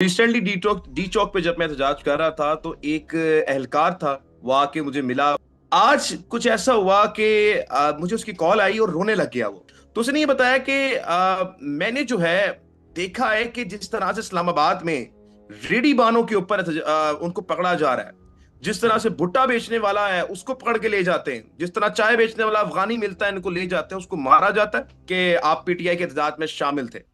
Recently D चौक पे जब मैं एहतजाज कर रहा था तो एक एहलकार था। वो आके मुझे मिला। आज कुछ ऐसा हुआ कि मुझे उसकी कॉल आई और रोने लग गया वो। तो उसने ये बताया कि मैंने जो है देखा है कि जिस तरह से इस्लामाबाद में रेडी बानों के ऊपर उनको पकड़ा जा रहा है। जिस तरह से भुट्टा बेचने वाला है उसको पकड़ के ले जाते हैं, जिस तरह चाय बेचने वाला अफगानी मिलता है इनको ले जाते हैं, उसको मारा जाता है कि आप पीटीआई के एहतजाज में शामिल थे।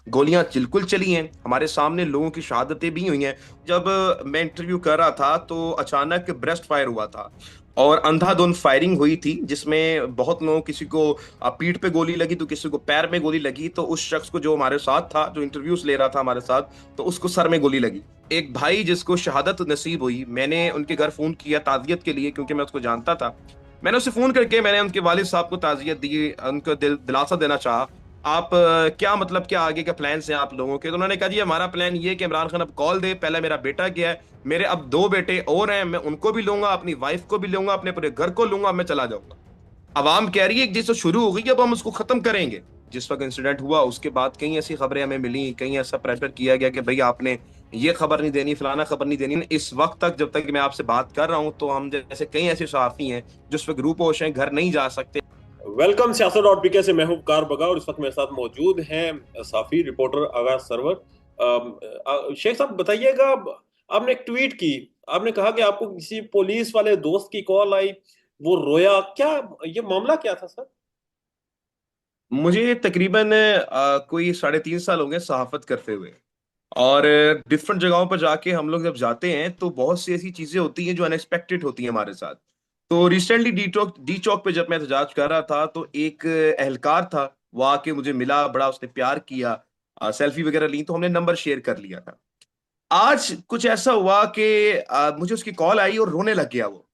गोलियां बिल्कुल चली हैं, हमारे सामने लोगों की शहादतें भी हुई हैं। जब मैं इंटरव्यू कर रहा था तो अचानक ब्रेस्ट फायर हुआ था और अंधाधुंध फायरिंग हुई थी, जिसमें बहुत लोगों, किसी को पीठ पे गोली लगी तो किसी को पैर में गोली लगी। तो उस शख्स को जो हमारे साथ था, जो इंटरव्यूज ले रहा था हमारे साथ, तो उसको सर में गोली लगी। एक भाई जिसको शहादत नसीब हुई, मैंने उनके घर फोन किया ताजियत के लिए क्योंकि मैं उसको जानता था। मैंने उसे फोन करके मैंने उनके वालिद साहब को ताजियत दी, उनको दिलासा देना चाहा। आप क्या मतलब क्या आगे के प्लान्स हैं आप लोगों के? तो उन्होंने कहा जी हमारा प्लान ये है कि इमरान खान अब कॉल दे, पहले मेरा बेटा गया है, मेरे अब दो बेटे और हैं, मैं उनको भी लूंगा, अपनी वाइफ को भी लूंगा, अपने पूरे घर को लूंगा, मैं चला जाऊंगा। अवाम कह रही है कि जिससे शुरू हो गई अब हम उसको खत्म करेंगे। जिस वक्त इंसिडेंट हुआ उसके बाद कई ऐसी खबरें हमें मिली, कहीं ऐसा प्रेशर किया गया कि भाई आपने ये खबर नहीं देनी, फलाना खबर नहीं देनी। इस वक्त तक, जब तक मैं आपसे बात कर रहा हूं, तो हम जैसे कई ऐसे सहाफी हैं जो इस वक्त ग्रुप होश हैं, घर नहीं जा सकते। वेलकम सियासत डॉट पीके से। मैं हूं कार बगा और इस वक्त मेरे साथ मौजूद हैं साफी रिपोर्टर आगाज सरवर। शेख साहब बताइएगा, आपने एक ट्वीट की। आपने कहा कि आपको किसी पुलिस वाले दोस्त की कॉल आई, वो रोया क्या? ये मामला क्या था सर? मुझे तकरीबन कोई 3.5 साल हो गए सहाफत करते हुए। और डिफरेंट जगहों पर जाके हम लोग जब जाते हैं तो बहुत सी ऐसी चीजें होती हैं जो अनएक्सपेक्टेड होती हैं हमारे साथ। तो रिसेंटली डी चौक पे जब मैं एहतजाज कर रहा था तो एक एहलकार था। वो आके मुझे मिला, बड़ा उसने प्यार किया, सेल्फी वगैरह ली, तो हमने नंबर शेयर कर लिया था। आज कुछ ऐसा हुआ कि मुझे उसकी कॉल आई और रोने लग गया वो।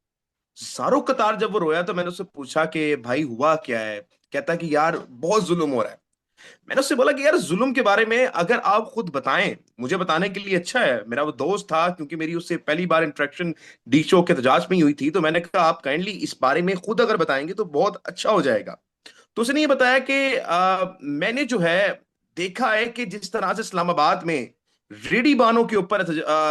सारों कतार जब वो रोया तो मैंने उससे पूछा कि भाई हुआ क्या है? कहता कि यार बहुत जुल्म हो रहा है। मैंने उससे बोला कि यार जुल्म के बारे में अगर आप खुद बताएं, मुझे बताने के लिए अच्छा है। मेरा वो दोस्त था, क्योंकि मेरी उससे पहली बार इंटरेक्शन डी शो के तजाज में ही हुई थी, तो मैंने कहा आप काइंडली इस बारे में खुद अगर बताएंगे तो बहुत अच्छा हो जाएगा। तो उसने ये बताया कि मैंने जो है देखा है कि जिस तरह से इस्लामाबाद में रेडी बानों के ऊपर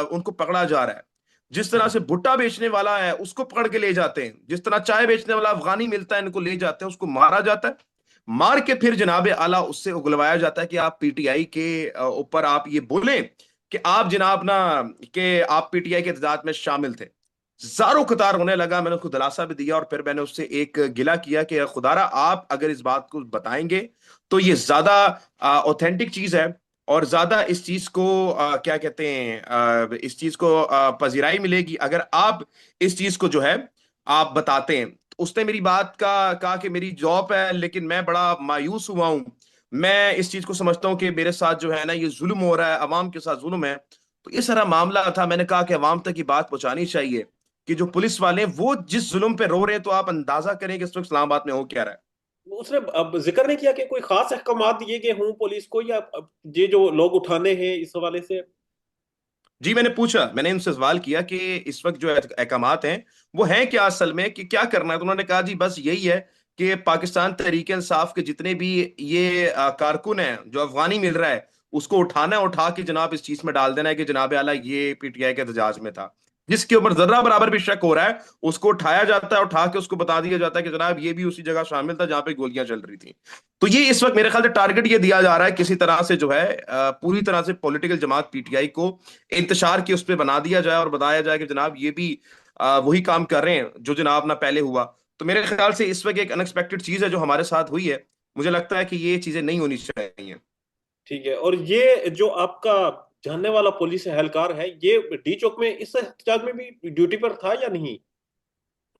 उनको पकड़ा जा रहा है। जिस तरह से भुट्टा बेचने वाला है उसको पकड़ के ले जाते हैं, जिस तरह चाय बेचने वाला अफगानी मिलता है इनको ले जाते हैं, उसको मारा जाता है। मार के फिर जनाब आला उससे उगलवाया जाता है कि आप पीटीआई के ऊपर आप ये बोलें कि आप जनाब ना, कि आप पीटीआई के एहतजाज में शामिल थे। जारो कतार होने लगा। मैंने उसको दिलासा भी दिया और फिर मैंने उससे एक गिला किया कि खुदारा आप अगर इस बात को बताएंगे तो ये ज्यादा ऑथेंटिक चीज है और ज्यादा इस चीज को क्या कहते हैं, इस चीज को पजीराई मिलेगी अगर आप इस चीज को जो है आप बताते हैं। तो उसने मेरी बात का कहा कि मेरी जॉब है, लेकिन मैं बड़ा मायूस हुआ हूं। मैं इस चीज को समझता हूँ कि मेरे साथ जो है ना ये जुल्म हो रहा है, अवाम के साथ जुल्म है। तो ये सारा मामला था। मैंने कहा कि अवाम तक ये बात पहुंचानी चाहिए कि जो पुलिस वाले हैं वो जिस जुल्म पे रो रहे हैं, तो आप अंदाजा करें कि इस वक्त इस्लामाबाद में हो क्या रहा है। उसने अब जिक्र नहीं किया कि कोई खास अहकाम दिए गए हों पुलिस को, या ये जो लोग उठाने हैं इस हवाले से? जी मैंने पूछा, मैंने इनसे सवाल किया कि इस वक्त जो अहकामात हैं वो हैं क्या असल में, कि क्या करना है। तो उन्होंने कहा जी बस यही है कि पाकिस्तान तहरीक इंसाफ के जितने भी ये कारकुन हैं जो अफगानी मिल रहा है उसको उठाना है, उठा के जनाब इस चीज में डाल देना है कि जनाब आला ये पीटीआई के एहतजाज में था। जिसके ऊपर जर्रा बराबर भी शक हो रहा है उसको उठाया जाता है, उठा के उसको बता दिया जाता है कि जनाब ये भी उसी जगह शामिल था जहां पे गोलियां चल रही थी। तो ये इस वक्त मेरे ख्याल से टारगेट ये दिया जा रहा है किसी तरह से, जो है पूरी तरह से पॉलिटिकल जमात पीटीआई को इंतशार की उस पर बना दिया जाए और बताया जाए कि जनाब ये भी वही काम कर रहे हैं जो जनाब ना पहले हुआ। तो मेरे ख्याल से इस वक्त एक अनएक्सपेक्टेड चीज है जो हमारे साथ हुई है। मुझे लगता है कि ये चीजें नहीं होनी चाहिए। ठीक है। और ये जो आपका जानने वाला पुलिस एहलकार है, ये डी चौक में इस एहतजाज में भी ड्यूटी पर था या नहीं?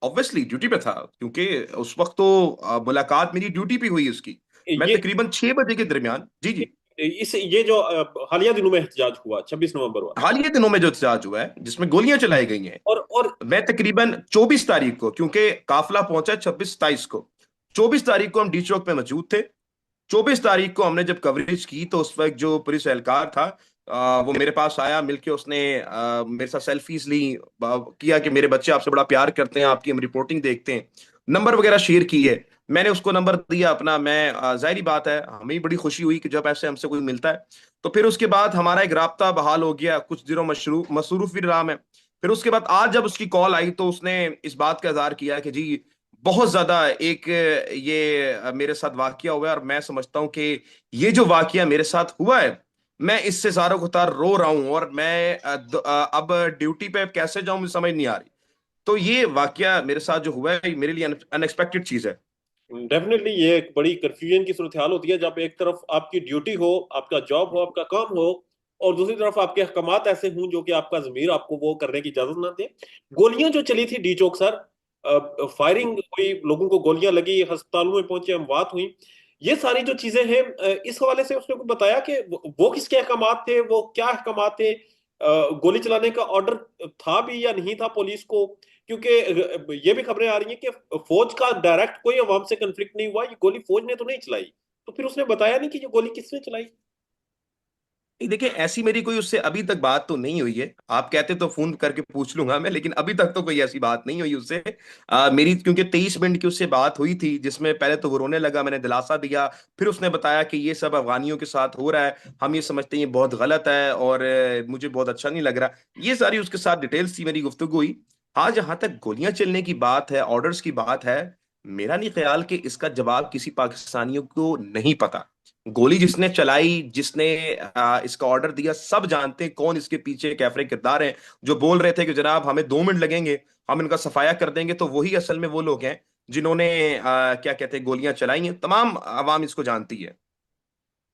ऑब्वियसली ड्यूटी पे था, क्योंकि उस वक्त तो मुलाकात मेरी ड्यूटी पे हुई उसकी। मैं ये तकरीबन 6 बजे के दरमियान, जी जी, ये जो हालिया दिनों में एहतजाज हुआ 26 नवंबर वाला, हाल ही दिनों में जो एहतजाज हुआ है जिसमें गोलियां चलाई गई हैं, और मैं तकरीबन 24 तारीख को, क्योंकि काफिला पहुंचा 26 27 को, 24 तारीख को हम डी चौक पे मौजूद थे। 24 तारीख को हमने जब कवरेज की तो उस वक्त जो पुलिस एहलकार था वो मेरे पास आया, मिलके उसने मेरे साथ सेल्फीज ली, किया कि मेरे बच्चे आपसे बड़ा प्यार करते हैं, आपकी हम रिपोर्टिंग देखते हैं, नंबर वगैरह शेयर की है। मैंने उसको नंबर दिया अपना। मैं जाहिर बात है हमें बड़ी खुशी हुई कि जब ऐसे हमसे कोई मिलता है। तो फिर उसके बाद हमारा एक राब्ता बहाल हो गया, कुछ दिनों मसरूफ भी रहा मैं। फिर उसके बाद आज जब उसकी कॉल आई तो उसने इस बात का इजहार किया कि जी बहुत ज्यादा एक ये मेरे साथ वाकया हुआ है, और मैं समझता हूँ कि ये जो वाकया मेरे साथ हुआ है, मैं इससे ज़ारो गुतार रो रहा हूं, और मैं अब ड्यूटी पे कैसे जाऊं मुझे समझ नहीं आ रही। तो ये वाकया मेरे साथ जो हुआ है ये मेरे लिए अनएक्सपेक्टेड चीज है। डेफिनेटली ये एक बड़ी कंफ्यूजन की सूरत हाल होती है जब एक तरफ आपकी ड्यूटी हो, आपका जॉब हो, आपका काम हो, और दूसरी तरफ आपके अहकामात ऐसे हों जो कि आपका ज़मीर आपको वो करने की इजाजत ना दे। गोलियां जो चली थी डी चौक सर, फायरिंग हुई, लोगों को गोलियां लगी, अस्पतालों में पहुंचे, अमवात हुई, ये सारी जो चीजें हैं, इस हवाले से उसने को बताया कि वो किसके अहकामात थे, वो क्या अहकामात थे, गोली चलाने का ऑर्डर था भी या नहीं था पुलिस को? क्योंकि ये भी खबरें आ रही हैं कि फौज का डायरेक्ट कोई अवाम से कन्फ्लिक्ट नहीं हुआ, ये गोली फौज ने तो नहीं चलाई। तो फिर उसने बताया नहीं कि ये गोली किसने चलाई। नहीं देखिए, ऐसी मेरी कोई उससे अभी तक बात तो नहीं हुई है। आप कहते तो फोन करके पूछ लूंगा मैं, लेकिन अभी तक तो कोई ऐसी बात नहीं हुई उससे। मेरी क्योंकि 23 मिनट की उससे बात हुई थी, जिसमें पहले तो वो रोने लगा, मैंने दिलासा दिया। फिर उसने बताया कि ये सब अफगानियों के साथ हो रहा है, हम ये समझते हैं ये बहुत गलत है, और मुझे बहुत अच्छा नहीं लग रहा। ये सारी उसके साथ डिटेल्स थी, मेरी गुफ्तगू हुई। हाँ, जहां तक गोलियां चलने की बात है, ऑर्डर्स की बात है, मेरा नहीं ख्याल कि इसका जवाब किसी पाकिस्तानियों को नहीं पता। गोली जिसने चलाई, जिसने इसका ऑर्डर दिया, सब जानते हैं कौन इसके पीछे कैफरे किरदार हैं। जो बोल रहे थे कि जनाब हमें 2 मिनट लगेंगे, हम इनका सफाया कर देंगे, तो वही असल में वो लोग हैं जिन्होंने क्या कहते हैं गोलियां चलाई हैं। तमाम आवाम इसको जानती है।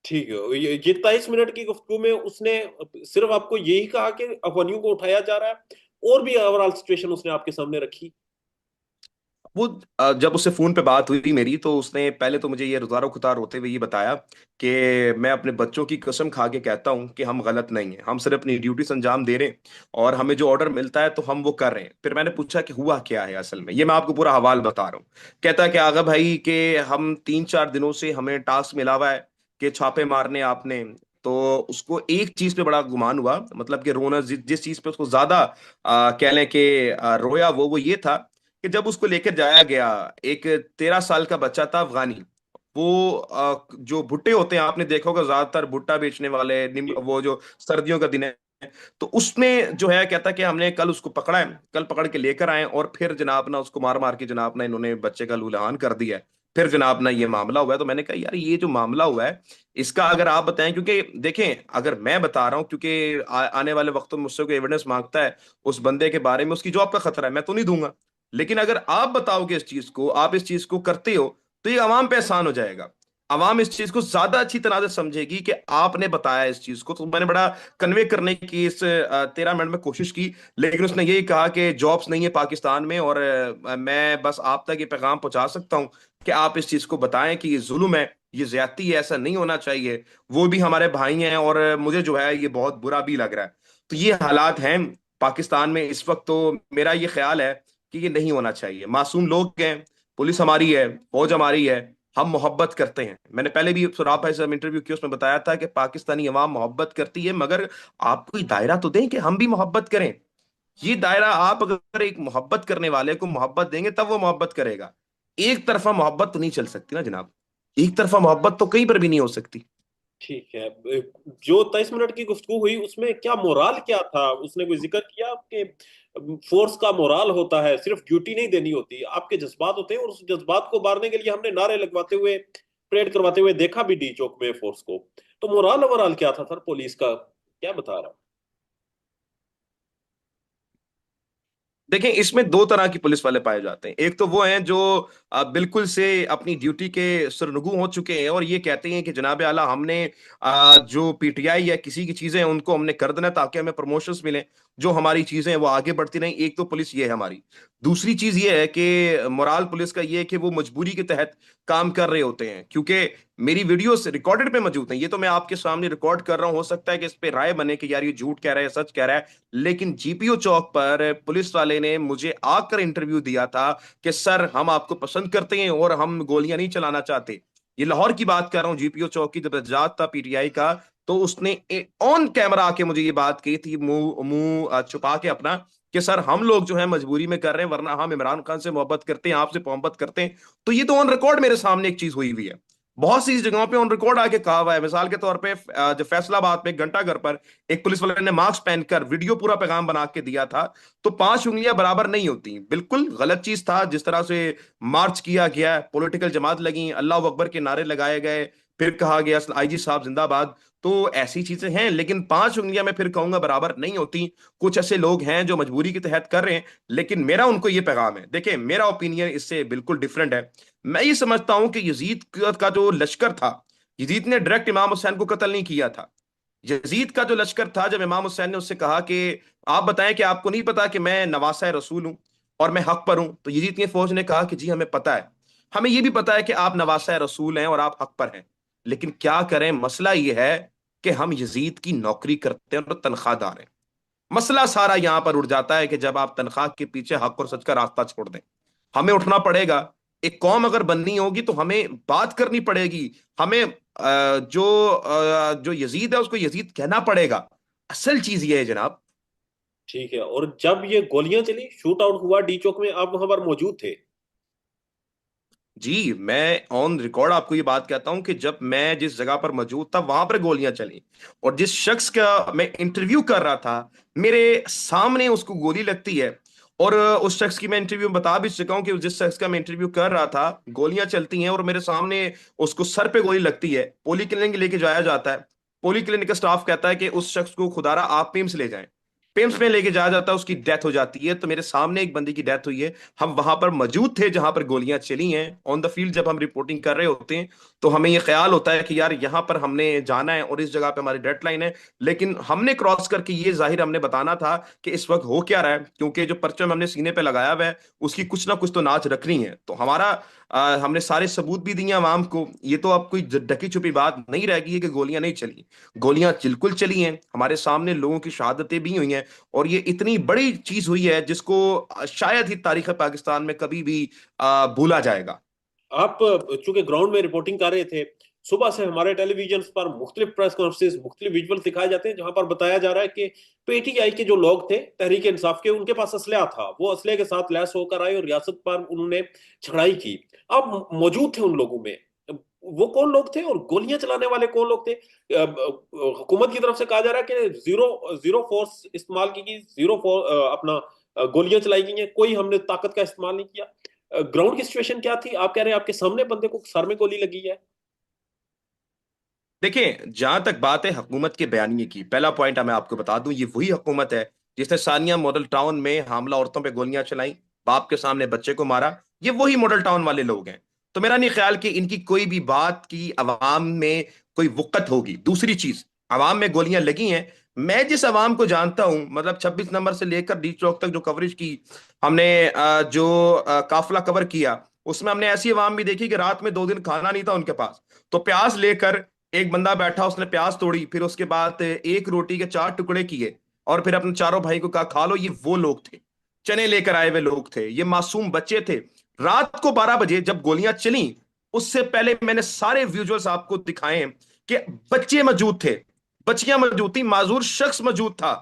ठीक है, ये 23 मिनट की गुफ्तगू में उसने सिर्फ आपको यही कहा कि अफवानियों को उठाया जा रहा है, और भी ओवरऑल सिचुएशन उसने आपके सामने रखी? वो जब उससे फोन पे बात हुई मेरी, तो उसने पहले तो मुझे ये रुतारो खुतार होते हुए ये बताया कि मैं अपने बच्चों की कसम खा के कहता हूं कि हम गलत नहीं हैं, हम सिर्फ अपनी ड्यूटी से अंजाम दे रहे हैं, और हमें जो ऑर्डर मिलता है तो हम वो कर रहे हैं। फिर मैंने पूछा कि हुआ क्या है असल में, ये मैं आपको पूरा हवाल बता रहा हूँ। कहता है कि आगा भाई कि हम 3-4 दिनों से हमें टास्क मिला हुआ है कि छापे मारने आपने। तो उसको एक चीज पे बड़ा गुमान हुआ, मतलब कि रोना जिस चीज पे उसको ज्यादा कह लें कि रोया, वो ये था कि जब उसको लेकर जाया गया, एक 13 साल का बच्चा था अफगानी। वो जो भुट्टे होते हैं आपने देखा होगा, ज्यादातर भुट्टा बेचने वाले जी। वो जो सर्दियों का दिन है, तो उसमें जो है कहता कि हमने कल उसको पकड़ा है, कल पकड़ के लेकर आए, और फिर जनाब ना उसको मार मार के जनाब ना इन्होंने बच्चे का लूलहान कर दिया है। फिर जनाब ना ये मामला हुआ है। तो मैंने कहा यार ये जो मामला हुआ है इसका अगर आप बताएं, क्योंकि देखें अगर मैं बता रहा हूं, क्योंकि आने वाले वक्तों में मुझसे कोई एविडेंस मांगता है उस बंदे के बारे में, उसकी जॉब का खतरा है, मैं तो नहीं दूंगा। लेकिन अगर आप बताओगे इस चीज को, आप इस चीज को करते हो, तो ये अवाम पे एहसान हो जाएगा। अवाम इस चीज को ज्यादा अच्छी तरह से समझेगी कि आपने बताया इस चीज को। तो मैंने बड़ा कन्वे करने की इस 13 मिनट में कोशिश की, लेकिन उसने यही कहा कि जॉब्स नहीं है पाकिस्तान में, और मैं बस आप तक ये पैगाम पहुंचा सकता हूं कि आप इस चीज को बताएं कि ये जुल्म है, ये ज्यादती है, ऐसा नहीं होना चाहिए। वो भी हमारे भाई हैं, और मुझे जो है ये बहुत बुरा भी लग रहा है। तो ये हालात हैं पाकिस्तान में इस वक्त। तो मेरा ये ख्याल है कि ये नहीं होना चाहिए। मासूम लोग हैं, पुलिस हमारी है, फौज हमारी है, हम मोहब्बत करते हैं। मैंने पहले भी सुराब भाई से इंटरव्यू किया, उसमें बताया था कि पाकिस्तानी अवाम मोहब्बत करती है, मगर आप कोई दायरा तो दें कि हम भी मोहब्बत करें। ये दायरा, आप अगर एक मोहब्बत करने वाले को मोहब्बत देंगे तब वो मोहब्बत करेगा। एक तरफा मोहब्बत तो नहीं चल सकती ना जनाब। एक तरफा मोहब्बत तो कहीं पर भी नहीं हो सकती। ठीक है, जो 23 मिनट की गुफ्तगू हुई उसमें क्या मोराल क्या था? उसने कोई जिक्र किया कि फोर्स का मोराल होता है, सिर्फ ड्यूटी नहीं देनी होती, आपके जज्बात होते हैं, और उस जज्बात को मारने के लिए हमने नारे लगवाते हुए, परेड करवाते हुए देखा भी डी चौक में फोर्स को। तो मोराल ओवरऑल क्या था सर पुलिस का, क्या बता रहा? देखें, इसमें दो तरह की पुलिस वाले पाए जाते हैं। एक तो वो हैं जो बिल्कुल से अपनी ड्यूटी के सरनगू हो चुके हैं, और ये कहते हैं कि जनाब आला हमने जो पीटीआई या किसी की चीजें हैं उनको हमने कर देना ताकि हमें प्रमोशंस मिले, जो हमारी चीजें हैं वो आगे बढ़ती रहें। एक तो पुलिस ये है हमारी। दूसरी चीज ये है कि मोराल पुलिस का ये है कि वो मजबूरी के तहत काम कर रहे होते हैं, क्योंकि मेरी वीडियोस रिकॉर्डेड पे मौजूद हैं। ये तो मैं आपके सामने रिकॉर्ड कर रहा हूं, हो सकता है कि इस पे राय बने कि यार ये झूठ कह रहा है, सच कह रहा है। लेकिन जीपीओ चौक पर पुलिस वाले ने मुझे आकर इंटरव्यू दिया था कि सर हम आपको पसंद करते हैं और हम गोलियां नहीं चलाना चाहते। ये लाहौर की बात कर रहा हूँ, जीपीओ चौक की जब एहतजाज था पीटीआई का, तो उसने ऑन कैमरा आके मुझे ये बात कही थी, मुंह मुंह छुपा के अपना, कि सर हम लोग जो है मजबूरी में कर रहे हैं, वरना हम इमरान खान से मोहब्बत करते हैं, आपसे मोहब्बत करते हैं। तो ये तो ऑन रिकॉर्ड मेरे सामने एक चीज हुई हुई है, बहुत सी जगहों पे ऑन रिकॉर्ड आके कहा हुआ है। मिसाल के तौर पे जब फैसलाबाद में घंटा घर पर एक पुलिस वाले ने मास्क पहनकर वीडियो पूरा पैगाम बना के दिया था, तो 5 उंगलियां बराबर नहीं होती, बिल्कुल गलत चीज था। जिस तरह से मार्च किया गया, पॉलिटिकल जमात लगी, अल्लाह अकबर के नारे लगाए गए, फिर कहा गया आईजी साहब जिंदाबाद, तो ऐसी चीजें हैं। लेकिन 5 उंगलियां मैं फिर कहूंगा बराबर नहीं होती। कुछ ऐसे लोग हैं जो मजबूरी के तहत कर रहे हैं, लेकिन मेरा उनको ये पैगाम है, देखिए मेरा ओपिनियन इससे बिल्कुल डिफरेंट है। मैं ये समझता हूं कि यजीद का जो लश्कर था, यजीद ने डायरेक्ट इमाम हुसैन को कत्ल नहीं किया था। यजीद का जो लश्कर था, जब इमाम हुसैन ने उससे कहा कि आप बताएं कि आपको नहीं पता कि मैं नवासा रसूल हूं और मैं हक पर हूं, तो यजीद की फौज ने कहा कि जी हमें पता है, हमें यह भी पता है कि आप नवासा रसूल हैं और आप हक पर हैं, लेकिन क्या करें, मसला यह है कि हम यजीद की नौकरी करते हैं और तनख्वाहदार हैं। मसला सारा यहां पर उठ जाता है कि जब आप तनख्वाह के पीछे हक और सच का रास्ता छोड़ दें, हमें उठना पड़ेगा। एक कौम अगर बननी होगी तो हमें बात करनी पड़ेगी। हमें जो यजीद है उसको यजीद कहना पड़ेगा। असल चीज ये है जनाब। ठीक है। और जब ये गोलियां चली, शूट आउट हुआ डी चौक में, आप वहां पर मौजूद थे? जी, मैं ऑन रिकॉर्ड आपको ये बात कहता हूं कि जब मैं जिस जगह पर मौजूद था वहां पर गोलियां चली, और जिस शख्स का मैं इंटरव्यू कर रहा था मेरे सामने उसको गोली लगती है। और उस शख्स की मैं इंटरव्यू में बता भी चुका हूं कि जिस शख्स का मैं इंटरव्यू कर रहा था, गोलियां चलती हैं और मेरे सामने उसको सर पे गोली लगती है। पोली क्लिनिक लेके जाया जाता है, पोली क्लिनिक का स्टाफ कहता है कि उस शख्स को खुदारा आप पेम्स ले जाएं। पेम्स में लेके जाया जाता है, उसकी डेथ हो जाती है। तो मेरे सामने एक बंदी की डेथ हुई है, हम वहां पर मौजूद थे जहां पर गोलियां चली हैं ऑन द फील्ड। जब हम रिपोर्टिंग कर रहे होते हैं तो हमें यह ख्याल होता है कि यार यहां पर हमने जाना है और इस जगह पे हमारी डेडलाइन है, लेकिन हमने क्रॉस करके ये जाहिर हमने बताना था कि इस वक्त हो क्या रहा है, क्योंकि जो परचम हमने सीने पे लगाया हुआ है उसकी कुछ ना कुछ तो नाच रखनी है। तो हमारा हमने सारे सबूत भी दिए आवाम को। ये तो अब कोई ढकी छुपी बात नहीं रह गई है कि गोलियां नहीं चली, गोलियां बिल्कुल चली हैं, हमारे सामने लोगों की शहादतें भी हुई हैं। और ये इतनी बड़ी चीज हुई है जिसको शायद ही तारीख पाकिस्तान में कभी भी भूला जाएगा। आप चूंकि ग्राउंड में रिपोर्टिंग कर रहे थे, सुबह से हमारे टेलीविजन पर मुख्तलिफ प्रेस कॉन्फ्रेंस, मुख्तलिफ विजुअल दिखाए जाते हैं जहां पर बताया जा रहा है कि पीटीआई के जो लोग थे, तहरीक इंसाफ के, उनके पास असलहा था, वो असलहे के साथ लैस होकर आए और रियासत पर उन्होंने चढ़ाई की। आप मौजूद थे उन लोगों में। वो कौन लोग थे और गोलियां चलाने वाले कौन लोग थे? हुकूमत की तरफ से कहा जा रहा है कि जीरो जीरो फोर्स इस्तेमाल की गई, अपना गोलियां चलाई गई हैं, कोई हमने ताकत का इस्तेमाल नहीं किया। ग्राउंड की सिचुएशन क्या थी? आप कह रहे हैं आपके सामने बंदे को सर में गोली लगी है। देखिए, जहां तक बात है हुकूमत के बयानिए की, पहला पॉइंट मैं आपको बता दूं, ये वही हुकूमत है जिसने सानिया मॉडल टाउन में हमला औरतों पे गोलियां चलाई, बाप के सामने बच्चे को मारा। ये वही मॉडल टाउन वाले लोग हैं। तो मेरा नहीं ख्याल कि इनकी कोई भी बात की अवाम में कोई वक़्त होगी। दूसरी चीज, अवाम में गोलियां लगी हैं, मैं जिस अवाम को जानता हूं, मतलब 26 नंबर से लेकर डी चौक तक जो कवरेज की हमने, जो काफिला कवर किया, उसमें हमने ऐसी अवाम भी देखी कि रात में 2 दिन खाना नहीं था उनके पास, तो प्याज लेकर एक बंदा बैठा, उसने प्याज तोड़ी, फिर उसके बाद एक रोटी के 4 टुकड़े किए और फिर अपने चारों भाई को कहा खा लो। ये वो लोग थे, चने लेकर आए हुए लोग थे, ये मासूम बच्चे थे। रात को 12 बजे जब गोलियां चली, उससे पहले मैंने सारे विजुअल्स आपको दिखाए हैं कि बच्चे मौजूद थे, बच्चियां मौजूद थी, माजूर शख्स मौजूद था,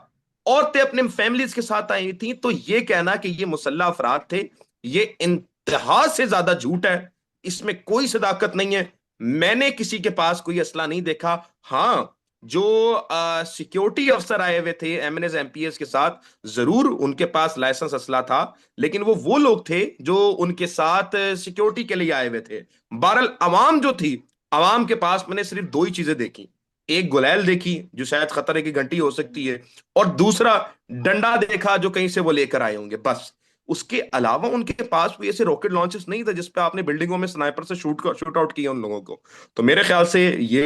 औरतें अपने फैमिलीज के साथ आई थी। तो ये कहना कि ये मुसल्ला अफराद थे, ये इंतहा से ज्यादा झूठ है, इसमें कोई सदाकत नहीं है। मैंने किसी के पास कोई असला नहीं देखा। हाँ, जो सिक्योरिटी अफसर आए हुए थे एमएनएस एमपीएस के साथ, जरूर उनके पास लाइसेंस असला था, लेकिन वो लोग थे जो उनके साथ सिक्योरिटी के लिए आए हुए थे। बहरहाल अवाम जो थी, अवाम के पास मैंने सिर्फ 2 ही चीजें देखी, एक गुलेल देखी जो शायद खतरे की घंटी हो सकती है, और दूसरा डंडा देखा जो कहीं से वो लेकर आए होंगे, बस। उसके अलावा उनके पास कोई ऐसे रॉकेट लॉन्चर्स नहीं था जिसपे आपने बिल्डिंगों में स्नाइपर से शूट आउट किया उन लोगों को। तो मेरे ख्याल से ये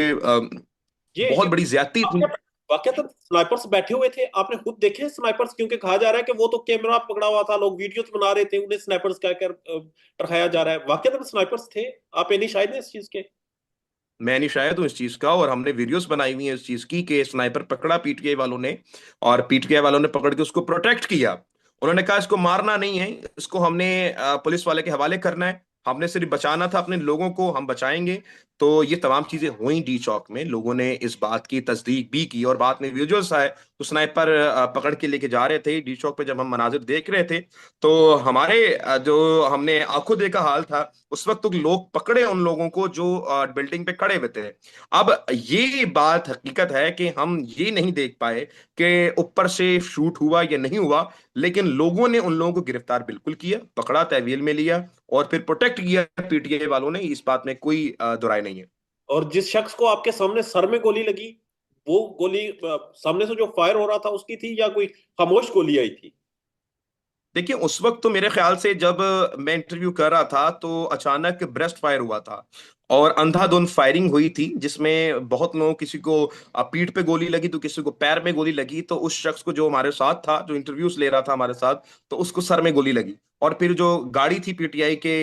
ये बहुत बड़ी ज्यादती थी। वाकया स्नाइपर्स बैठे हुए थे, आपने खुद देखे स्नाइपर्स? क्योंकि कहा जा रहा है कि वो तो कैमरा पकड़ा हुआ था, लोग वीडियोस बना रहे थे, उन्हें स्नाइपर्स कहकर टरकाया जा रहा है। वाकया स्नाइपर्स थे? आप नहीं शायद हैं इस चीज के? मैं नहीं शायद हूँ इस चीज का, और हमने वीडियोस बनाई हुई है इस चीज की कि स्नाइपर पकड़ा पीटीआई वालों ने, और पीटीआई वालों ने पकड़ के उसको प्रोटेक्ट किया। उन्होंने कहा इसको मारना नहीं है, इसको हमने पुलिस वाले के हवाले करना है, हमने सिर्फ बचाना था अपने लोगों को, हम बचाएंगे। तो ये तमाम चीजें हुई डी चौक में, लोगों ने इस बात की तस्दीक भी की, और बाद में विजुअल्स आए तो स्नाइपर पकड़ के लेके जा रहे थे डी चौक पे। जब हम मनाजिर देख रहे थे तो हमारे जो हमने आंखों देखा हाल था, उस वक्त तो लोग पकड़े उन लोगों को जो बिल्डिंग पे खड़े हुए थे। अब ये बात हकीकत है कि हम ये नहीं देख पाए कि ऊपर से शूट हुआ या नहीं हुआ, लेकिन लोगों ने उन लोगों को गिरफ्तार बिल्कुल किया, पकड़ा, तहवील में लिया और फिर प्रोटेक्ट किया पीटीआई वालों ने। इस बात में कोई दुराई नहीं है। और जिस शख्स को आपके सामने सर में गोली लगी, वो गोली सामने से जो फायर हो रहा था उसकी थी या कोई खामोश गोली आई थी? देखिए, उस वक्त तो मेरे ख्याल से जब मैं इंटरव्यू कर रहा था तो अचानक ब्रेस्ट फायर हुआ था और अंधाधुंध फायरिंग हुई थी, जिसमें बहुत लोग, किसी को पीठ पे गोली लगी तो किसी को पैर में गोली लगी। तो उस शख्स को जो हमारे साथ था, जो इंटरव्यूज ले रहा था हमारे साथ, तो उसको सर में गोली लगी। और फिर जो गाड़ी थी पीटीआई के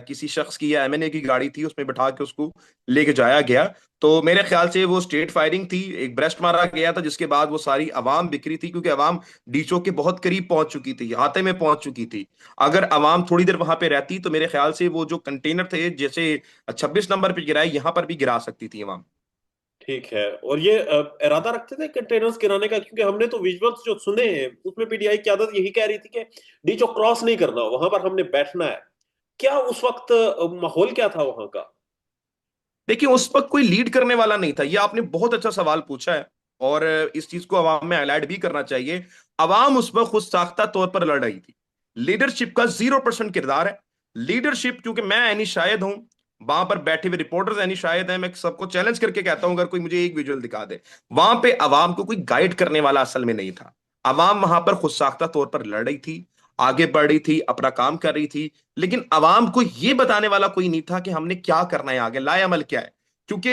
किसी शख्स की या एमएनए की गाड़ी थी, उसमें बिठा के उसको लेके जाया गया। तो मेरे ख्याल से वो स्ट्रेट फायरिंग थी, एक ब्रेस्ट मारा गया था, जिसके बाद वो सारी आवाम बिखरी थी, क्योंकि आवाम डीचो के बहुत करीब पहुंच चुकी थी, हाथे में पहुंच चुकी थी। अगर आवाम थोड़ी देर वहां पे रहती तो मेरे ख्याल से वो जो कंटेनर थे, जैसे 26 नंबर पे गिराए, यहां पर भी गिरा सकती थी आवाम। ठीक है। और ये इरादा रखते थे कंटेनर्स गिराने का? क्योंकि हमने तो विजुअल्स जो सुने हैं उसमें पीटीआई की आदत यही कह रही थी कि डीचो क्रॉस नहीं करना, वहां पर हमने बैठना है। क्या उस वक्त माहौल क्या था वहां का? देखिए, उस वक्त कोई लीड करने वाला नहीं था। ये आपने बहुत अच्छा सवाल पूछा है, और इस चीज को अवाम में हाईलाइट भी करना चाहिए। अवाम उस वक्त खुद साख्ता तौर पर लड़ रही थी। लीडरशिप का 0% किरदार है। लीडरशिप, क्योंकि मैं एनी शायद हूं, वहां पर बैठे हुए रिपोर्टर्स एनी शायद हैं, मैं सबको चैलेंज करके कहता हूं, अगर कोई मुझे एक विजुअल दिखा दे, वहां पे अवाम को कोई गाइड करने वाला असल में नहीं था। अवाम वहां पर खुद साख्ता तौर पर लड़ रही थी, आगे बढ़ रही थी, अपना काम कर रही थी, लेकिन अवाम को यह बताने वाला कोई नहीं था कि हमने क्या करना है, आगे लाए अमल क्या है। क्योंकि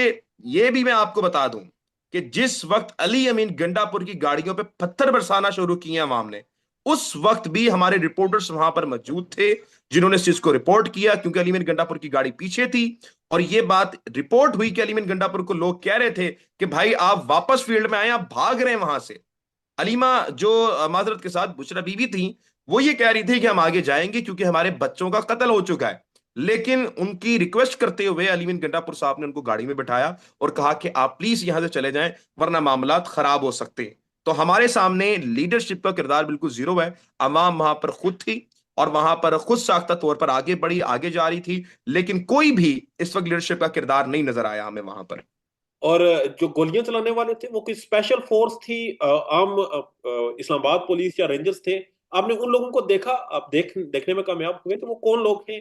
यह भी मैं आपको बता दूं कि जिस वक्त अली अमीन गंडापुर की गाड़ियों पे पत्थर बरसाना शुरू किए अवाम ने, उस वक्त भी हमारे रिपोर्टर्स वहां पर मौजूद थे, जिन्होंने इस चीज को रिपोर्ट किया, क्योंकि अली अमीन गंडापुर की गाड़ी पीछे थी। और यह बात रिपोर्ट हुई कि अली अमीन गंडापुर को लोग कह रहे थे कि भाई आप वापस फील्ड में आए, आप भाग रहे हैं वहां से। अलीमा, जो माजरत के साथ बुशरा बीवी थी, वो ये कह रही थी कि हम आगे जाएंगे क्योंकि हमारे बच्चों का कत्ल हो चुका है। लेकिन उनकी रिक्वेस्ट करते हुए अलीमीन गंडापुर साहब ने उनको गाड़ी में बिठाया और कहा कि आप प्लीज यहां से चले जाएं, वरना मामलात खराब हो सकते हैं। तो हमारे सामने लीडरशिप का किरदार बिल्कुल जीरो है। अवाम वहां पर खुद थी और वहां पर खुद साख्ता तौर पर आगे बढ़ी, आगे जा रही थी, लेकिन कोई भी इस वक्त लीडरशिप का किरदार नहीं नजर आया हमें वहां पर। और जो गोलियां चलाने वाले थे वो कोई स्पेशल फोर्स थी, आम इस्लामाबाद पुलिस या रेंजर्स थे? आपने उन लोगों को देखा? आप देखने में कामयाब हुए तो वो कौन लोग थे?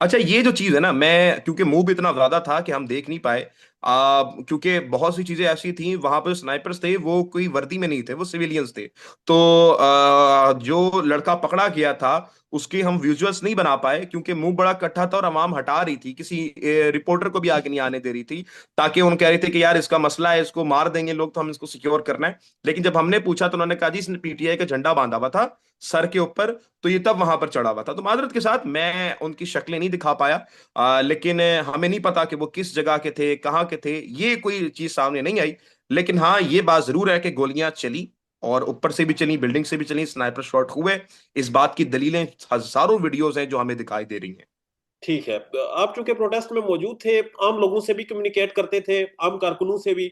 अच्छा, ये जो चीज है ना, मैं क्योंकि मूव इतना ज्यादा था कि हम देख नहीं पाए। क्योंकि बहुत सी चीजें ऐसी थी, वहां पे स्नाइपर्स थे, वो कोई वर्दी में नहीं थे, वो सिविलियंस थे। तो जो लड़का पकड़ा गया था, उसके हम विजुअल्स नहीं बना पाए, क्योंकि मुंह बड़ा कट्ठा था और अवाम हटा रही थी, किसी रिपोर्टर को भी आगे नहीं आने दे रही थी, ताकि उन कह रहे थे कि यार इसका मसला है, इसको मार देंगे लोग, तो हम इसको सिक्योर करना है। लेकिन जब हमने पूछा तो उन्होंने कहा जी इसने पीटीआई का झंडा बांधा हुआ था सर के ऊपर, तो ये तब वहां पर चढ़ा हुआ था। तो माजरत के साथ मैं उनकी शक्लें नहीं दिखा पाया, लेकिन हमें नहीं पता कि वो किस जगह के थे, कहाँ के थे, ये कोई चीज सामने नहीं आई। लेकिन हाँ, ये बात जरूर है कि गोलियां चली, और ऊपर से भी चली, बिल्डिंग से भी चली, स्नाइपर शॉट हुए। इस बात की दलीलें हजारों वीडियोज हैं जो हमें दिखाई दे रही हैं। ठीक है। आप चूंकि प्रोटेस्ट में मौजूद थे, आम लोगों से भी कम्युनिकेट करते थे, आम कारकुनों से भी,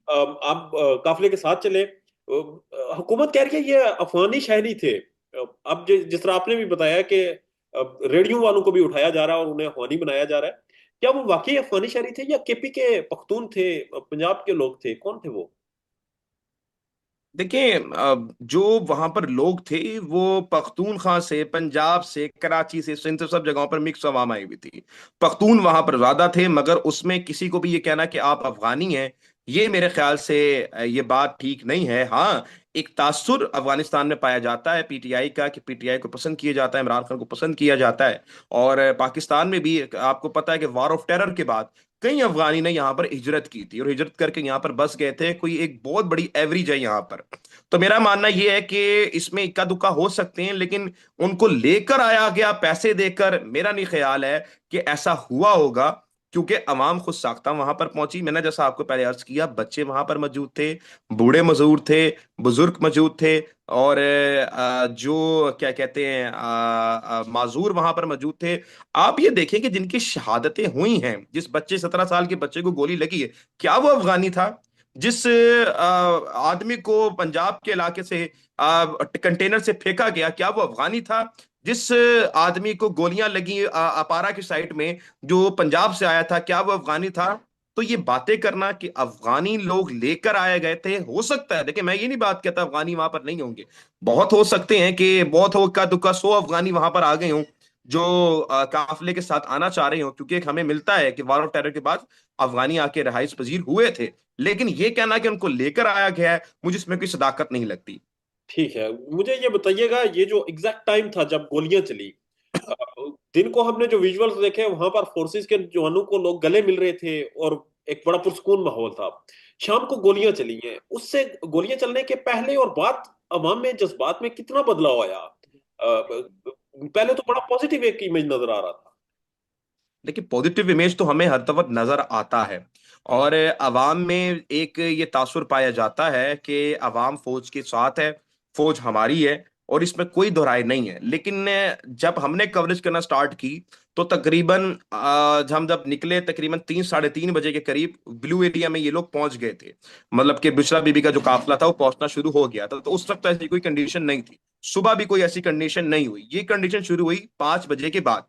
आप काफिले के साथ चले। हुकूमत कह रही है ये अफगानी शहरी थे। अब जिस तरह आपने भी बताया कि रेडियो वालों को भी उठाया जा रहा है और उन्हें अफगानी बनाया जा रहा है, क्या वो वाकई अफगानी शहरी थे या केपी के पख्तून थे, पंजाब के लोग थे? कौन थे वो? देखिए, जो वहां पर लोग थे वो पख्तूनख्वा से, पंजाब से, कराची से, सिंध से, सब जगहों पर मिक्स अवाम आई हुई थी। पख्तून वहां पर ज्यादा थे, मगर उसमें किसी को भी ये कहना कि आप अफगानी हैं, ये मेरे ख्याल से ये बात ठीक नहीं है। हाँ, एक तासुर अफगानिस्तान में पाया जाता है पीटीआई का, कि पीटीआई को पसंद किया जाता है, इमरान खान को पसंद किया जाता है। और पाकिस्तान में भी आपको पता है कि वार ऑफ टेरर के बाद कई अफगानी ने यहाँ पर हिजरत की थी, और हिजरत करके यहाँ पर बस गए थे। कोई एक बहुत बड़ी एवरेज है यहाँ पर। तो मेरा मानना यह है कि इसमें इक्का दुक्का हो सकते हैं, लेकिन उनको लेकर आया गया पैसे देकर, मेरा नहीं ख्याल है कि ऐसा हुआ होगा। क्योंकि अवाम खुद साख्ता वहां पर पहुंची। मैंने जैसा आपको पहले अर्ज किया, बच्चे वहां पर मौजूद थे, बूढ़े मजदूर थे, बुजुर्ग मौजूद थे, और जो क्या कहते हैं माजूर वहां पर मौजूद थे। आप ये देखें कि जिनकी शहादतें हुई हैं, जिस बच्चे 17 साल के बच्चे को गोली लगी है, क्या वो अफगानी था? जिस आदमी को पंजाब के इलाके से कंटेनर से फेंका गया, क्या वो अफगानी था? जिस आदमी को गोलियां लगी अपारा की साइड में, जो पंजाब से आया था, क्या वो अफगानी था? तो ये बातें करना कि अफगानी लोग लेकर आए गए थे, हो सकता है, देखिए मैं ये नहीं बात कहता अफगानी वहां पर नहीं होंगे, बहुत हो सकते हैं कि बहुत हो का दुक्का 100 अफगानी वहां पर आ गए हों, जो काफिले के साथ आना चाह रहे हो, क्योंकि एक हमें मिलता है कि वार ऑफ टेरर के बाद अफगानी आके रहाइश पजीर हुए थे। लेकिन ये कहना कि उनको लेकर आया गया है, मुझे इसमें कोई सदाकत नहीं लगती। ठीक है, मुझे ये बताइएगा, ये जो एग्जैक्ट टाइम था जब गोलियां चली, अ, दिन को हमने जो विजुअल्स देखे वहां पर फोर्सेस के जवानों को लोग गले मिल रहे थे और एक बड़ा पुरसकून माहौल था। शाम को गोलियां चली हैं, उससे गोलियां चलने के पहले और बाद अवाम में जज्बात में कितना बदलाव आया? पहले तो बड़ा पॉजिटिव एक इमेज नजर आ रहा था। देखिए, पॉजिटिव इमेज तो हमें हर वक्त नजर आता है, और अवाम में एक ये तासुर पाया जाता है कि अवाम फौज के साथ है, फौज हमारी है, और इसमें कोई दोहराई नहीं है। लेकिन जब हमने कवरेज करना स्टार्ट की, तो तकरीबन हम जब निकले तकरीबन 3 साढ़े 3 बजे के करीब ब्लू एरिया में ये लोग पहुंच गए थे। मतलब कि बुशरा बीबी का जो काफिला था वो पहुंचना शुरू हो गया था। तो उस वक्त ऐसी कोई कंडीशन नहीं थी, सुबह भी कोई ऐसी कंडीशन नहीं हुई। ये कंडीशन शुरू हुई 5 बजे के बाद।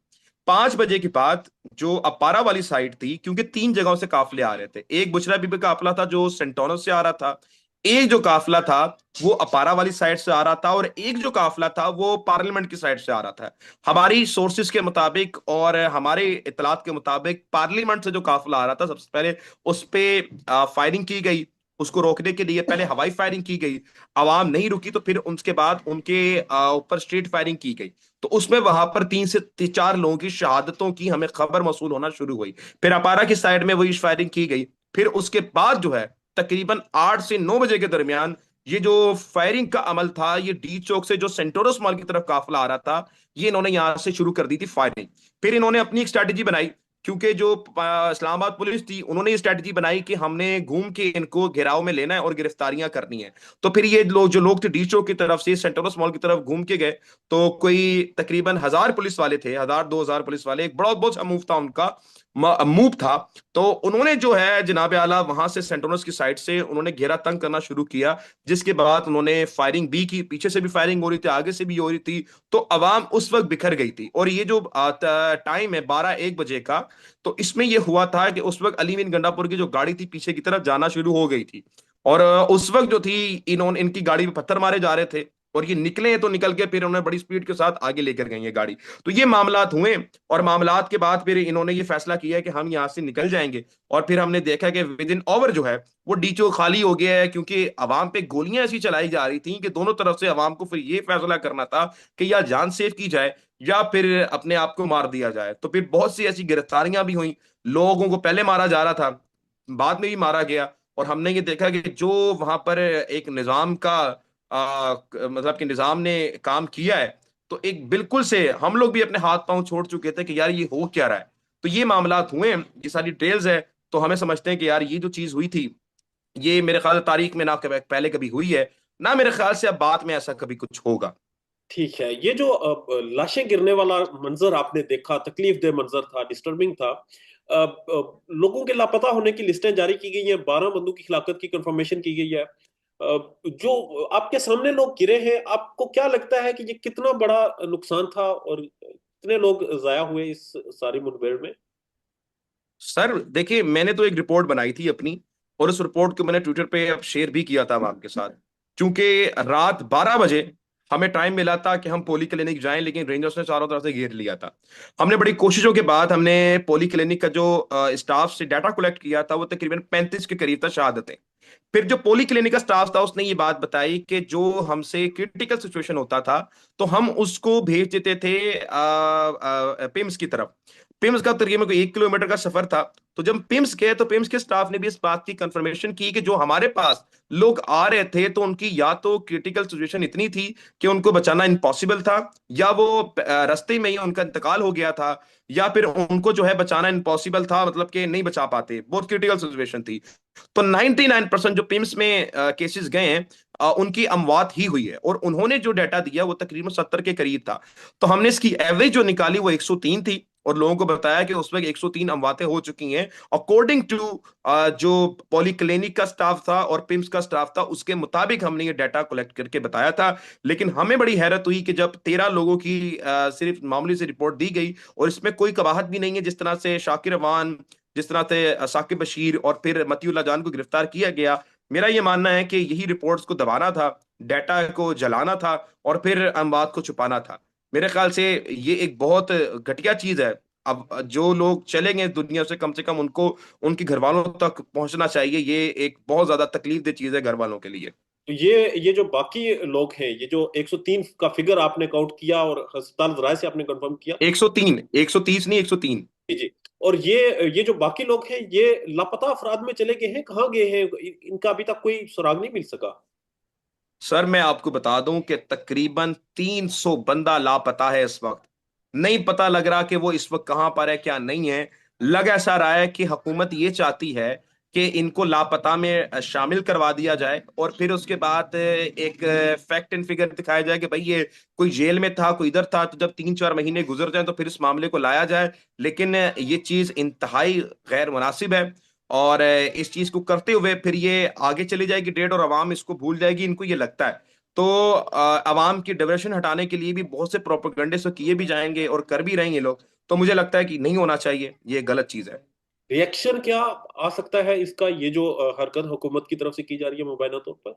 5 बजे के बाद जो अपारा वाली साइड थी, क्योंकि 3 जगहों से काफिले आ रहे थे, एक बुशरा बीबी का काफिला था जो सेंटोनो से आ रहा था, एक जो काफिला था वो अपारा वाली साइड से आ रहा था, और एक जो काफिला था वो पार्लियामेंट की साइड से आ रहा था। हमारी सोर्सेज के मुताबिक और हमारे इतलात के मुताबिक पार्लियामेंट से जो काफिला आ रहा था, सबसे पहले उस पे फायरिंग की गई। उसको रोकने के लिए पहले हवाई फायरिंग की गई, आवाम नहीं रुकी, तो फिर उसके बाद उनके ऊपर स्ट्रीट फायरिंग की गई। तो उसमें वहां पर 3 से 4 लोगों की शहादतों की हमें खबर मौसूल होना शुरू हुई। फिर अपारा की साइड में वही फायरिंग की गई। फिर उसके बाद जो है तकरीबन 8 से 9 बजे के दरमियान ये जो फायरिंग का अमल था, ये डी चौक से जो सेंटोरस मॉल की तरफ काफिला आ रहा था, ये इन्होंने यहां से शुरू कर दी थी फायरिंग। फिर इन्होंने अपनी एक स्ट्रैटेजी बनाई, क्योंकि जो इस्लामाबाद पुलिस थी उन्होंने ये स्ट्रैटेजी बनाई कि हमने घूम के इनको घेराव में लेना है और गिरफ्तारियां करनी है। तो फिर ये लोग जो लोग थे डी चौक की तरफ से सेंटोरस मॉल की तरफ घूम के गए, तो कोई तकरीबन 1,000 पुलिस वाले थे, 1,000 2,000 पुलिस वाले, एक बहुत बहुत सा मूव था उनका, मूव था। तो उन्होंने जो है जनाब आला वहां से सेंटोरस की साइड से उन्होंने घेरा तंग करना शुरू किया, जिसके बाद उन्होंने फायरिंग भी की, पीछे से भी फायरिंग हो रही थी, आगे से भी हो रही थी। तो अवाम उस वक्त बिखर गई थी। और ये जो टाइम है 12-1 बजे का, तो इसमें यह हुआ था कि उस वक्त अली बिन गंडापुर की जो गाड़ी थी पीछे की तरफ जाना शुरू हो गई थी, और उस वक्त जो थी इन्होंने इनकी गाड़ी पे पत्थर मारे जा रहे थे, और ये निकले तो निकल के फिर उन्होंने बड़ी स्पीड के साथ आगे लेकर गई ये गाड़ी। तो ये मामलात हुए, और मामलात के बाद फिर इन्होंने ये फैसला किया है कि हम यहाँ से निकल जाएंगे। और फिर हमने देखा कि विद इन ओवर जो है वो डीचो खाली हो गया है, क्योंकि अवाम पे गोलियां ऐसी चलाई जा रही थी कि दोनों तरफ से अवाम को फिर ये फैसला करना था कि या जान सेव की जाए या फिर अपने आप को मार दिया जाए। तो फिर बहुत सी ऐसी गिरफ्तारियां भी हुई, लोगों को पहले मारा जा रहा था, बाद में भी मारा गया। और हमने ये देखा कि जो वहां पर एक निजाम का मतलब कि निजाम ने काम किया है, तो एक बिल्कुल से हम लोग भी अपने हाथ पांव छोड़ चुके थे कि यार ये हो क्या रहा है। तो ये मामलात हुए, ये सारी डिटेल्स है। तो हमें समझते हैं कि यार ये जो चीज हुई थी, ये मेरे ख्याल से तारीख में ना पहले कभी हुई है, ना मेरे ख्याल से अब बाद में ऐसा कभी कुछ होगा। ठीक है, ये जो लाशें गिरने वाला मंजर आपने देखा, तकलीफ दे मंजर था, डिस्टर्बिंग था। लोगों के लापता होने की लिस्टें जारी की गई हैं, 12 बंदों की हिलाकत की कंफर्मेशन की गई है। जो आपके सामने लोग गिरे हैं, आपको क्या लगता है कि ये कितना बड़ा नुकसान था और कितने लोग जाया हुए इस सारी मुठभेड़ में? सर देखिए, मैंने तो एक रिपोर्ट बनाई थी अपनी, और उस रिपोर्ट को मैंने ट्विटर पे अब शेयर भी किया था आपके साथ। क्योंकि रात 12 बजे हमें टाइम मिला था कि हम पोली क्लिनिक जाएं, लेकिन रेंजर्स ने चारों तरफ से घेर लिया था। हमने बड़ी कोशिशों के बाद हमने पोली क्लिनिक का जो स्टाफ से डाटा कलेक्ट किया था, वो तकरीबन 35 के करीब था शहादतें। फिर जो पोली क्लिनिक का स्टाफ था उसने ये बात बताई कि जो हमसे क्रिटिकल सिचुएशन होता था, तो हम उसको भेज देते थे पिम्स की तरफ। पिम्स का तकरीबन कोई 1 किलोमीटर का सफर था। तो जब पिम्स गए तो पिम्स के स्टाफ ने भी इस बात की कंफर्मेशन की कि जो हमारे पास लोग आ रहे थे तो उनकी या तो क्रिटिकल सिचुएशन इतनी थी कि उनको बचाना इम्पॉसिबल था, या वो रास्ते में ही उनका इंतकाल हो गया था, या फिर उनको जो है बचाना इम्पॉसिबल था, मतलब कि नहीं बचा पाते, बहुत क्रिटिकल सिचुएशन थी। तो 99% जो पिम्स में केसेस गए हैं उनकी अमवात ही हुई है, और उन्होंने जो डाटा दिया वो तकरीबन 70 के करीब था। तो हमने इसकी एवरेज जो निकाली वो 103 थी, और लोगों को बताया कि उस वक्त 103 अमवातें हो चुकी हैं अकॉर्डिंग टू जो पॉली क्लिनिक का स्टाफ था और पिम्स का स्टाफ था, उसके मुताबिक हमने ये डाटा कलेक्ट करके बताया था। लेकिन हमें बड़ी हैरत हुई कि जब 13 लोगों की सिर्फ मामूली से रिपोर्ट दी गई, और इसमें कोई कबाहत भी नहीं है, जिस तरह से शाकिर अवान, जिस तरह से साकिब बशीर और फिर मतीउल्लाह जान को गिरफ्तार किया गया, मेरा ये मानना है कि यही रिपोर्ट्स को दबाना था, डाटा को जलाना था, और फिर अमवात को छुपाना था। मेरे ख्याल से ये एक बहुत घटिया चीज है। अब जो लोग चलेंगे दुनिया से कम उनको उनके घर वालों तक पहुंचना चाहिए। ये एक बहुत ज्यादा तकलीफ दे चीज है घर वालों के लिए। तो ये जो बाकी लोग हैं, ये जो 103 का फिगर आपने काउंट किया और अस्पताल जराये से आपने कंफर्म किया। 103, 130 नहीं, 103। जी जी। और ये जो बाकी लोग हैं, ये लापता अफराद में चले गए हैं, कहाँ गए हैं? इनका अभी तक कोई सुराग नहीं मिल सका। सर मैं आपको बता दूं कि तकरीबन 300 बंदा लापता है इस वक्त। नहीं पता लग रहा कि वो इस वक्त कहां पर है, क्या नहीं है। लग ऐसा रहा है कि हुकूमत ये चाहती है कि इनको लापता में शामिल करवा दिया जाए, और फिर उसके बाद एक फैक्ट एंड फिगर दिखाया जाए कि भाई ये कोई जेल में था, कोई इधर था, तो जब 3-4 महीने गुजर जाए तो फिर इस मामले को लाया जाए। लेकिन ये चीज इंतहाई गैर मुनासिब है, और इस चीज को करते हुए फिर ये आगे चली जाएगी डेट, और अवाम इसको भूल जाएगी, इनको ये लगता है। तो अवाम की डाइवर्शन हटाने के लिए भी बहुत से प्रोपेगेंडे तो किए भी जाएंगे और कर भी रहेंगे लोग। तो मुझे लगता है कि नहीं होना चाहिए, ये गलत चीज है। रिएक्शन क्या आ सकता है इसका, ये जो हरकत हुकूमत की तरफ से की जा रही है मुबैना तौर पर?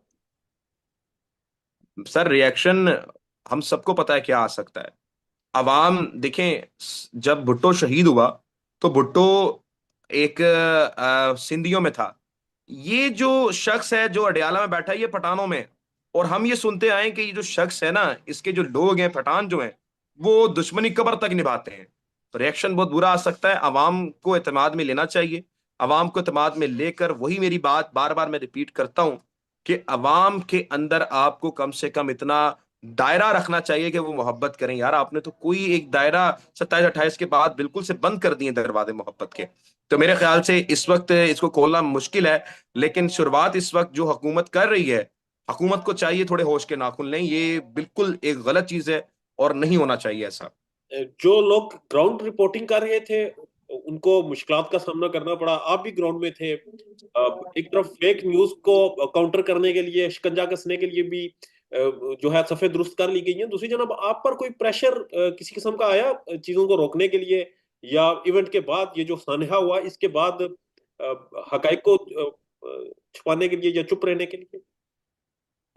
सर रिएक्शन हम सबको पता है क्या आ सकता है। अवाम देखें, जब भुट्टो शहीद हुआ तो भुट्टो एक सिंधियों में था। ये जो शख्स है जो अडयाला में बैठा है ये पठानों में है। और हम ये सुनते आए कि ये जो शख्स है ना, इसके जो लोग हैं पठान जो हैं, वो दुश्मनी कब्र तक निभाते हैं। तो रिएक्शन बहुत बुरा आ सकता है। अवाम को एतमाद में लेना चाहिए। अवाम को एतमाद में लेकर, वही मेरी बात बार बार मैं रिपीट करता हूं, कि अवाम के अंदर आपको कम से कम इतना दायरा रखना चाहिए कि वो मोहब्बत करें। यार आपने तो कोई एक दायरा 27-28 के बाद बिल्कुल से बंद कर दिए दरवाजे मोहब्बत के। तो मेरे ख्याल से इस वक्त इसको खोलना मुश्किल है। लेकिन शुरुआत इस वक्त जो हुकूमत कर रही है, हुकूमत को चाहिए थोड़े होश के नाखून लें। ये बिल्कुल एक गलत चीज है और नहीं होना चाहिए ऐसा। जो लोग ग्राउंड रिपोर्टिंग कर रहे थे, उनको मुश्किलात का सामना करना पड़ा। आप भी ग्राउंड में थे। एक तरफ फेक न्यूज को काउंटर करने के लिए, शिकंजा कसने के लिए भी जो है सफेद दुरुस्त कर ली गई है। दूसरी जनब आप पर कोई प्रेशर किसी किस्म का आया चीजों को रोकने के लिए, या इवेंट के बाद ये जो सानहा हुआ इसके बाद हकाइक को छुपाने के लिए या चुप रहने के लिए?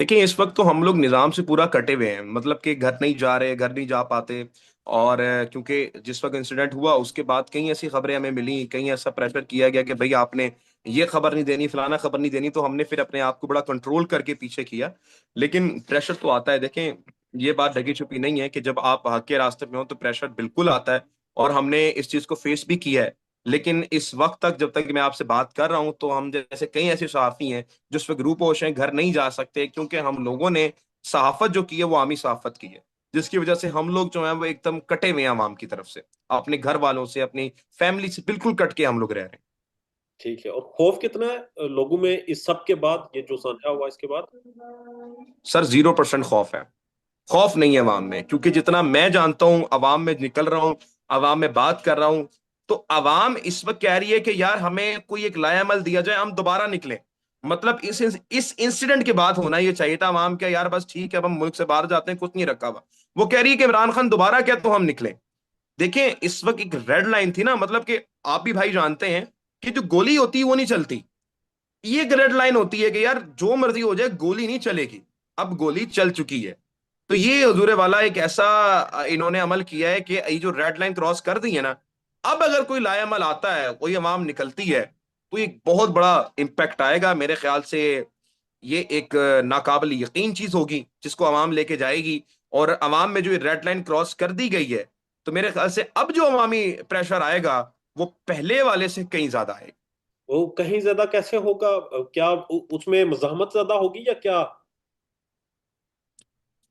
देखिए इस वक्त तो हम लोग निजाम से पूरा कटे हुए हैं, मतलब कि घर नहीं जा रहे, घर नहीं जा पाते। और क्योंकि जिस वक्त इंसिडेंट हुआ उसके बाद कई ऐसी खबरें हमें मिली, कहीं ऐसा प्रेशर किया गया कि भाई आपने ये खबर नहीं देनी, फलाना खबर नहीं देनी, तो हमने फिर अपने आप को बड़ा कंट्रोल करके पीछे किया। लेकिन प्रेशर तो आता है। देखें, ये बात ढकी छुपी नहीं है कि जब आप हक के रास्ते में हो तो प्रेशर बिल्कुल आता है, और हमने इस चीज को फेस भी किया है। लेकिन इस वक्त तक, जब तक मैं आपसे बात कर रहा हूं, तो हम जैसे कई ऐसे सहाफी हैं जो इस वक्त ग्रुप होश हैं, घर नहीं जा सकते, क्योंकि हम लोगों ने सहाफत जो की है वो आमी सहाफत की है, जिसकी वजह से हम लोग जो है वो एकदम कटे हुए हैं आवाम की तरफ से, अपने घर वालों से, अपनी फैमिली से बिल्कुल कट के हम लोग रह रहे हैं। ठीक है। और खौफ कितना है लोगों में इस सब के बाद, ये जो सानहा हुआ इसके बाद? सर 0% खौफ है। खौफ नहीं है अवाम में, क्योंकि जितना मैं जानता हूं, अवाम में निकल रहा हूं, अवाम में बात कर रहा हूं, तो अवाम इस वक्त कह रही है कि यार हमें कोई एक लायामल दिया जाए, हम दोबारा निकले। मतलब इस इंसिडेंट के बाद होना ये चाहिए था अवाम क्या, यार बस ठीक है अब हम मुल्क से बाहर जाते हैं, कुछ नहीं रखा हुआ। वो कह रही है कि इमरान खान दोबारा क्या, तो हम निकले। देखें इस वक्त एक रेड लाइन थी ना, मतलब कि आप भी भाई जानते हैं कि जो गोली होती है वो नहीं चलती। ये एक रेड लाइन होती है कि यार जो मर्जी हो जाए गोली नहीं चलेगी। अब गोली चल चुकी है। तो ये हजूर वाला एक ऐसा इन्होंने अमल किया है कि ये जो रेड लाइन क्रॉस कर दी है ना, अब अगर कोई लायामल आता है, कोई अवाम निकलती है, तो एक बहुत बड़ा इम्पैक्ट आएगा मेरे ख्याल से। ये एक नाकाबिल यकीन चीज होगी जिसको अवाम लेके जाएगी। और अवाम में जो रेड लाइन क्रॉस कर दी गई है, तो मेरे ख्याल से अब जो अवामी प्रेशर आएगा वो पहले वाले से कहीं ज्यादा आएगा। वो कहीं ज्यादा कैसे होगा? क्या उसमें मज़ाहमत ज्यादा होगी या क्या?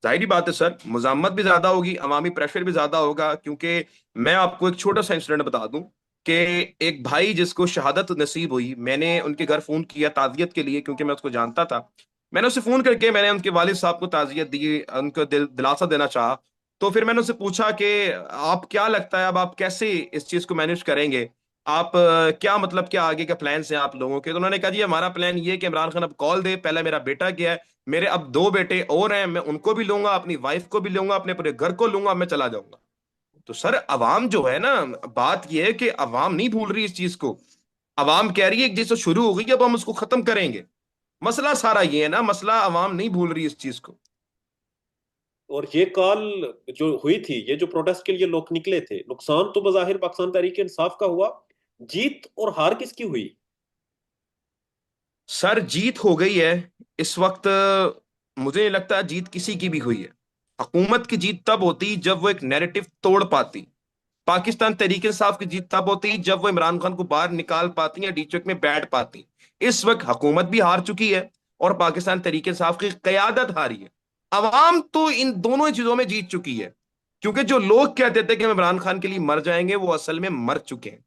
जाहिर बात है सर, मुजामत भी ज्यादा होगी, अवामी प्रेशर भी ज्यादा होगा, क्योंकि मैं आपको एक छोटा सा इंसिडेंट बता दूं कि एक भाई जिसको शहादत नसीब हुई, मैंने उनके घर फोन किया ताजियत के लिए, क्योंकि मैं उसको जानता था। मैंने उसे फोन करके मैंने उनके वालिद साहब को ताजियत दी, उनको दिलासा देना चाहा। तो फिर मैंने उससे पूछा कि आप क्या लगता है, अब आप कैसे इस चीज को मैनेज करेंगे, आप क्या मतलब क्या आगे के प्लान हैं आप लोगों के। तो उन्होंने कहा जी हमारा प्लान ये है कि इमरान खान अब कॉल दे, पहले मेरा बेटा गया है, मेरे अब दो बेटे और हैं, मैं उनको भी लूंगा, अपनी वाइफ को भी लूंगा, अपने पूरे घर को लूंगा, मैं चला जाऊंगा। तो सर अवाम जो है ना, बात यह है कि अवाम नहीं भूल रही इस चीज को। अवाम कह रही है कि जैसे शुरू हो गई अब हम उसको खत्म करेंगे। मसला सारा ये है ना, मसला अवाम नहीं भूल रही इस चीज को। और ये कॉल जो हुई थी, ये जो प्रोटेस्ट के लिए लोग निकले थे, नुकसान तो बज़ाहिर पाकिस्तान तहरीक इंसाफ का हुआ, जीत और हार किसकी हुई? सर जीत हो गई है इस वक्त। मुझे नहीं लगता जीत किसी की भी हुई है। हुकूमत की जीत तब होती जब वो एक नैरेटिव तोड़ पाती। पाकिस्तान तहरीक इंसाफ की जीत तब होती जब वो इमरान खान को बाहर निकाल पाती या डीचक में बैठ पाती। इस वक्त हुकूमत भी हार चुकी है और पाकिस्तान तहरीक इंसाफ की कयादत हारी है। अवाम तो इन दोनों ही चीजों में जीत चुकी है, क्योंकि जो लोग कहते थे कि हम इमरान खान के लिए मर जाएंगे वो असल में मर चुके हैं।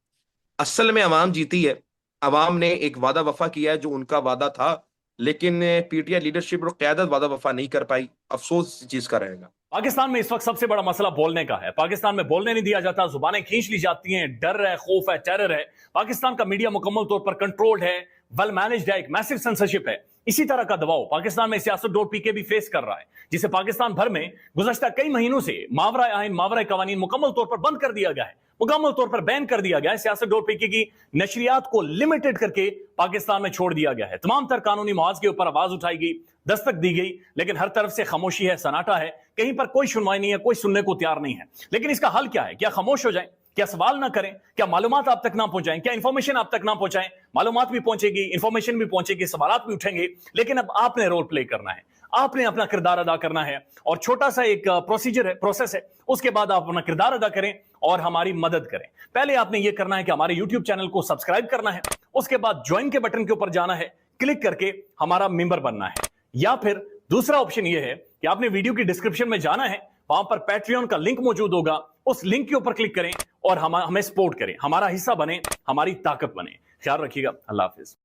असल में अवाम जीती है। अवाम ने एक वादा वफा किया है जो उनका वादा था, लेकिन पीटीआई लीडरशिप और क्यादत वादा वफा नहीं कर पाई। अफसोस इस चीज का रहेगा। पाकिस्तान में इस वक्त सबसे बड़ा मसला बोलने का है। पाकिस्तान में बोलने नहीं दिया जाता, जुबानें खींच ली जाती हैं, डर है, खौफ है, टेरर है। पाकिस्तान का मीडिया मुकम्मल तौर पर कंट्रोल्ड है, वेल मैनेज्ड है, एक मैसिव सेंसरशिप है। इसी तरह का दबाव पाकिस्तान में सियासत.pk भी फेस कर रहा है, जिसे पाकिस्तान भर में गुज़श्ता कई महीनों से मावरा आइन, मावरा कवानीन मुकम्मल तौर पर बंद कर दिया गया है, मुकम्मल तौर पर बैन कर दिया गया है। सियासत.pk की नशरियात को लिमिटेड करके पाकिस्तान में छोड़ दिया गया है। तमाम तर कानूनी मुआवज के ऊपर आवाज उठाई गई, दस्तक दी गई, लेकिन हर तरफ से खामोशी है, सन्नाटा है। कहीं पर कोई सुनवाई नहीं है, कोई सुनने को तैयार नहीं है। लेकिन इसका हल क्या है? क्या खामोश हो जाएं? क्या सवाल ना करें? क्या मालूमात आप तक ना पहुंचाएं? क्या इंफॉर्मेशन आप तक ना पहुंचाएं? मालूमात भी पहुंचेगी, इंफॉर्मेशन भी पहुंचेगी, सवालात भी उठेंगे, लेकिन अब आपने रोल प्ले करना है, आपने अपना किरदार अदा करना है। और छोटा सा एक प्रोसीजर है, प्रोसेस है, उसके बाद आप अपना किरदार अदा करें और हमारी मदद करें। पहले आपने यह करना है कि हमारे यूट्यूब चैनल को सब्सक्राइब करना है, उसके बाद ज्वाइन के बटन के ऊपर जाना है, क्लिक करके हमारा मेंबर बनना है। या फिर दूसरा ऑप्शन यह है कि आपने वीडियो की डिस्क्रिप्शन में जाना है, वहां पर पैट्रियन का लिंक मौजूद होगा, उस लिंक के ऊपर क्लिक करें और हमें सपोर्ट करें, हमारा हिस्सा बने, हमारी ताकत बने। ख्याल रखिएगा। अल्लाह हाफिज।